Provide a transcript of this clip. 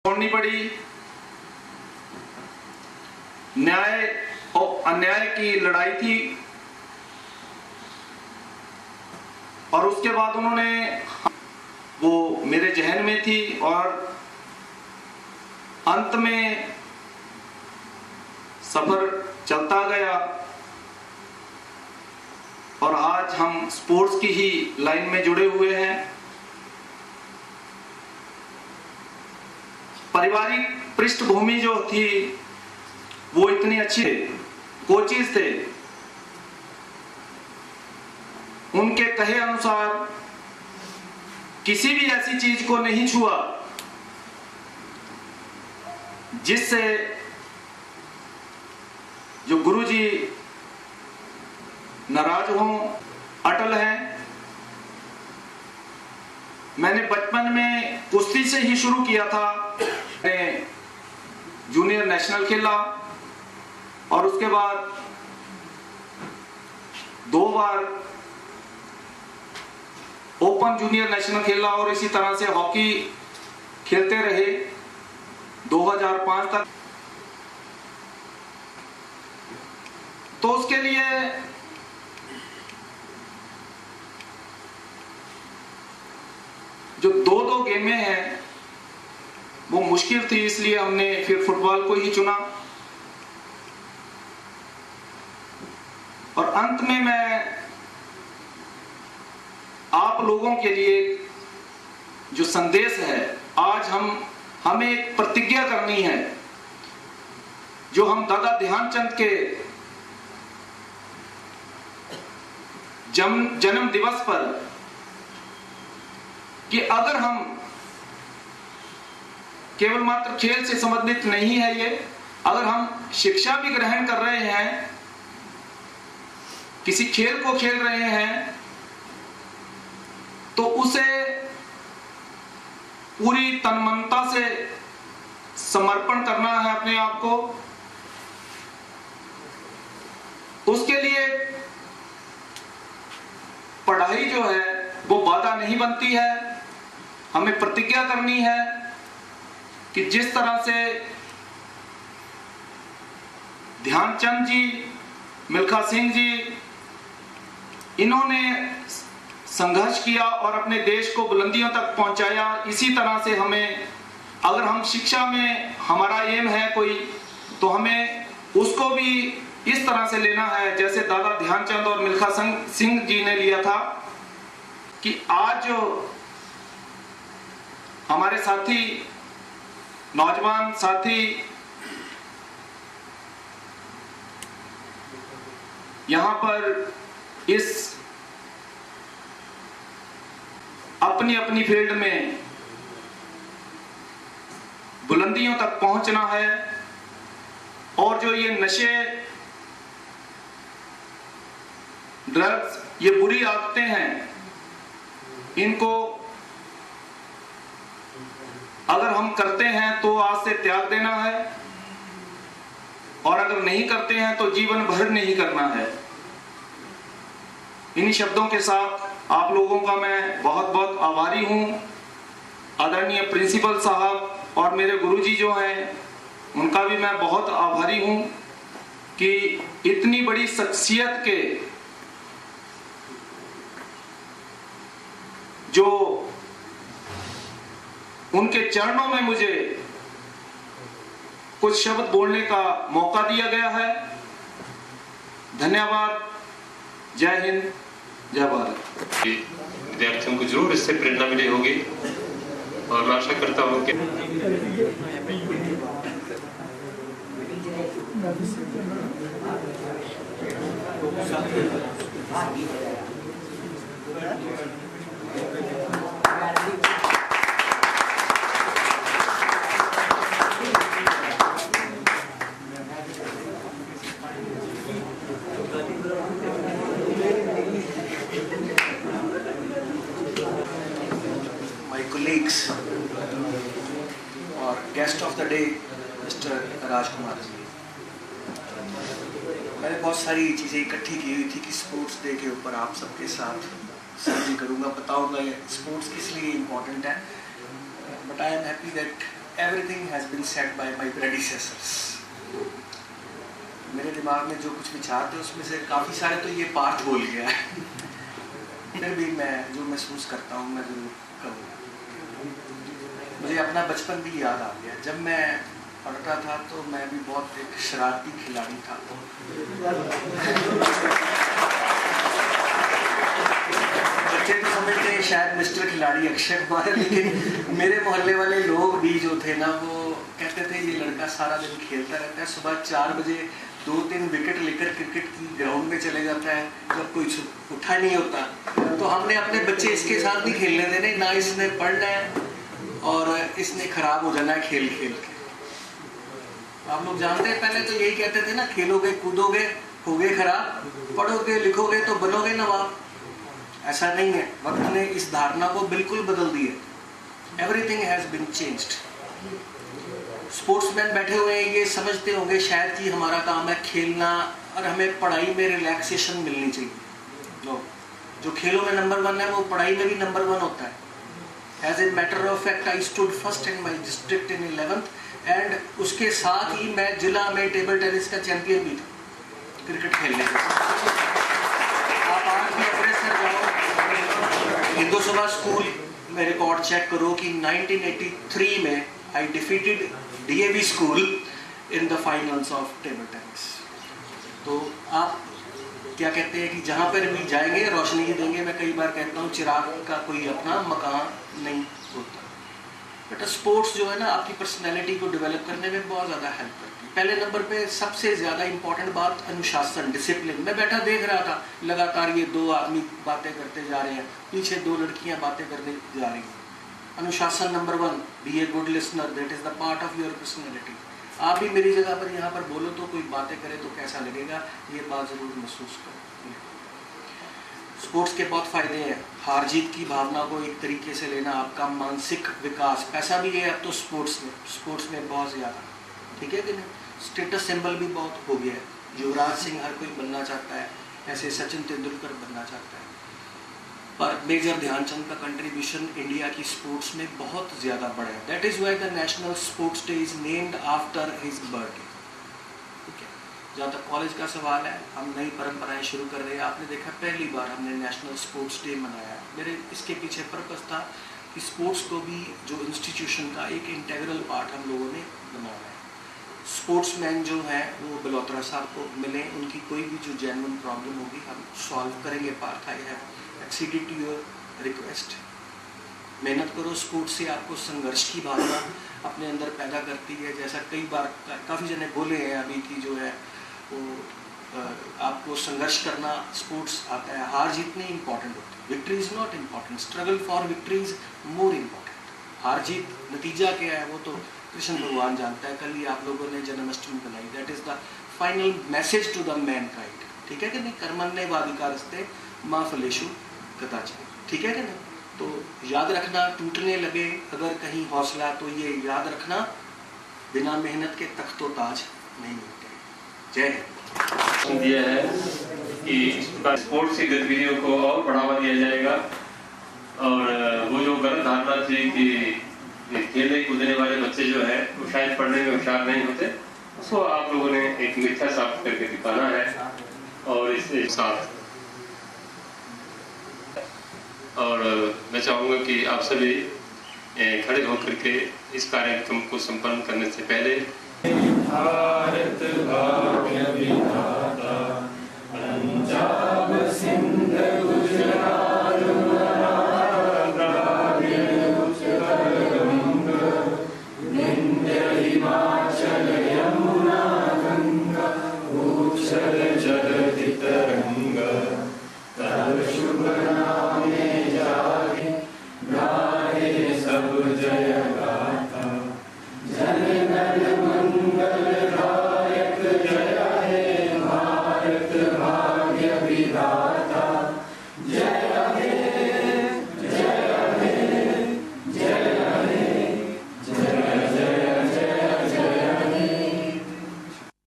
छोड़नी पड़ी। न्याय और अन्याय की लड़ाई थी और उसके बाद उन्होंने वो मेरे जहन में थी और अंत में सफर चलता गया और आज हम स्पोर्ट्स की ही लाइन में जुड़े हुए हैं। पारिवारिक पृष्ठभूमि जो थी वो इतनी अच्छी थी, कोचेस थे, उनके कहे अनुसार किसी भी ऐसी चीज को नहीं छुआ जिससे जो गुरुजी नाराज हों, अटल हैं। मैंने बचपन में कुश्ती से ही शुरू किया था, जूनियर नेशनल खेला और उसके बाद 2 बार ओपन जूनियर नेशनल खेला और इसी तरह से हॉकी खेलते रहे 2005 तक। तो उसके लिए जो 2 गेमें हैं वो मुश्किल थी, इसलिए हमने फिर फुटबॉल को ही चुना। और अंत में मैं आप लोगों के लिए जो संदेश है, आज हमें एक प्रतिज्ञा करनी है जो हम दादा ध्यानचंद के जन्म दिवस पर, कि अगर हम केवल मात्र खेल से संबंधित नहीं है ये, अगर हम शिक्षा भी ग्रहण कर रहे हैं, किसी खेल को खेल रहे हैं, तो उसे पूरी तन्मयता से समर्पण करना है अपने आप को। उसके लिए पढ़ाई जो है वो बाधा नहीं बनती है। हमें प्रतिज्ञा करनी है कि जिस तरह से ध्यानचंद जी, मिल्खा सिंह जी, इन्होंने संघर्ष किया और अपने देश को बुलंदियों तक पहुंचाया, इसी तरह से हमें, अगर हम शिक्षा में हमारा एम है कोई, तो हमें उसको भी इस तरह से लेना है जैसे दादा ध्यानचंद और मिल्खा सिंह जी ने लिया था। कि आज जो हमारे साथी, नौजवान साथी यहां पर इस अपनी अपनी फील्ड में बुलंदियों तक पहुंचना है, और जो ये नशे, ड्रग्स, ये बुरी आदतें हैं, इनको अगर हम करते हैं तो आज से त्याग देना है, और अगर नहीं करते हैं तो जीवन भर नहीं करना है। इन्हीं शब्दों के साथ आप लोगों का मैं बहुत बहुत आभारी हूं। आदरणीय प्रिंसिपल साहब और मेरे गुरुजी जो हैं, उनका भी मैं बहुत आभारी हूं कि इतनी बड़ी शख्सियत के जो उनके चरणों में मुझे कुछ शब्द बोलने का मौका दिया गया है। धन्यवाद। जय हिंद, जय भारत। विद्यार्थियों को जरूर इससे प्रेरणा मिली होगी और मैं आशा करता हूँ कि colleagues और guest of the day mister Rajkumar ji, मैंने बहुत सारी चीज़ें इकट्ठी की हुई थी कि स्पोर्ट्स डे के ऊपर आप सबके साथ साझी करूँगा, बताऊँगा स्पोर्ट्स किस लिए इम्पोर्टेंट है। But I am happy that everything has been said by my predecessors. मेरे दिमाग में जो कुछ विचार थे उसमें से काफ़ी सारे तो ये पार्ट बोल गया है। फिर भी मैं जो महसूस करता हूँ मैं ज़रूर कहूँगा। मुझे अपना बचपन भी याद आ गया। जब मैं पढ़ता था तो मैं भी बहुत एक शरारती खिलाड़ी था। बच्चे तो समझते हैं शायद मिस्टर खिलाड़ी अक्षय कुमार है, लेकिन मेरे मोहल्ले वाले लोग भी जो थे ना वो कहते थे ये लड़का सारा दिन खेलता रहता है, सुबह 4 बजे 2-3 विकेट लेकर क्रिकेट की ग्राउंड में चले जाता है, जब कोई उठा नहीं होता। तो हमने अपने बच्चे इसके साथ नहीं खेलने देने, ना इसने पढ़ना है और इसने खराब हो जाना है खेल खेल के। आप लोग जानते हैं पहले तो यही कहते थे ना, खेलोगे कूदोगे होगे खराब, पढ़ोगे लिखोगे तो बनोगे नवाब। ऐसा नहीं है, वक्त ने इस धारणा को बिल्कुल बदल दिया। Everything has been changed. Sportsman बैठे हुए हैं, ये समझते होंगे शायद कि हमारा काम है खेलना और हमें पढ़ाई में रिलैक्सेशन मिलनी चाहिए। जो खेलों में नंबर 1 है वो पढ़ाई में भी नंबर 1 होता है। As a matter of fact I stood first in my district in 11th and उसके साथ ही मैं जिला में टेबल टेनिस का चैंपियन भी था क्रिकेट खेलने के। आप आज भी अग्रसर जाओ हिंदू सभा स्कूल में रिकॉर्ड चेक करो कि 1983 में I defeated DAV school in the finals of table tennis. तो आप क्या कहते हैं कि जहाँ पर भी जाएंगे रोशनी ही देंगे। मैं कई बार कहता हूँ चिराग का कोई अपना मकान नहीं होता। बट स्पोर्ट्स जो है ना आपकी पर्सनैलिटी को डेवलप करने में बहुत ज़्यादा हेल्प करती है। पहले नंबर पे सबसे ज़्यादा इंपॉर्टेंट बात अनुशासन, डिसिप्लिन। मैं बैठा देख रहा था लगातार ये 2 आदमी बातें करते जा रहे हैं, पीछे 2 लड़कियाँ बातें करने जा रही हैं। अनुशासन number 1, be a good listener, that is the part of your personality. आप भी मेरी जगह पर यहाँ पर बोलो तो कोई बातें करे तो कैसा लगेगा, ये बात ज़रूर महसूस करो। स्पोर्ट्स के बहुत फ़ायदे हैं। हार जीत की भावना को एक तरीके से लेना, आपका मानसिक विकास, पैसा भी है अब तो स्पोर्ट्स में बहुत ज़्यादा, ठीक है कि नहीं। स्टेटस सिंबल भी बहुत हो गया है। युवराज सिंह हर कोई बनना चाहता है, ऐसे सचिन तेंदुलकर बनना चाहता है। पर मेजर ध्यानचंद का कंट्रीब्यूशन इंडिया की स्पोर्ट्स में बहुत ज़्यादा बड़ा है। That is why the national sports day is named after his birthday. ठीक है, जहाँ तक कॉलेज का सवाल है, हम नई परंपराएं शुरू कर रहे हैं। आपने देखा पहली बार हमने नेशनल स्पोर्ट्स डे मनाया। मेरे इसके पीछे पर्पस था कि स्पोर्ट्स को भी जो इंस्टीट्यूशन का एक इंटेग्रल पार्ट हम लोगों ने बनाया है। स्पोर्ट्समैन जो हैं वो बलोत्रा साहब को मिले, उनकी कोई भी जो जेन्युइन प्रॉब्लम होगी हम सॉल्व करेंगे। Parth I have exceeded to your request. मेहनत करो, स्पोर्ट्स से आपको संघर्ष की भावना अपने अंदर पैदा करती है। जैसा कई बार काफ़ी जने बोले हैं अभी की जो है वो आपको संघर्ष करना स्पोर्ट्स आता है। हार जीत नहीं इंपॉर्टेंट होती, victory is not important, struggle for victory is more important. हार जीत नतीजा क्या है वो तो कृष्ण भगवान जानता है। कल ही आप लोगों ने जन्माष्टमी बनाई, that is the final message to the mankind. ठीक है कि नहीं, कर्मण्येवाधिकारस्ते मा फलेषु कदाचन। ठीक है कि नहीं। तो याद रखना, टूटने लगे अगर कहीं हौसला तो ये याद रखना, बिना मेहनत के तख्तो ताज नहीं मिलते। जय हिंद। दिया है कि स्पोर्ट्स की गतिविधियों को और बढ़ावा दिया जाएगा और वो जो गलत धारणा थी कि खेलने कूदने वाले बच्चे जो है वो शायद पढ़ने में होशियार नहीं होते, उसको आप लोगों ने एक मिथ्या साबित करके दिखाना है। और इसके साथ और मैं चाहूँगा कि आप सभी खड़े होकर के इस कार्यक्रम को संपन्न करने से पहले भारत भाग्य विधाता पंजाब सिंध गुजरात द्राविड़ उत्कल गंग विंध्य हिमाचल यमुना गंगा उच्छल जगति तरंगा तब शुभ नामे जागे गाहे सब जय गाथा जन गण मंगल दायक जय हे भारत भाग्य विधाता।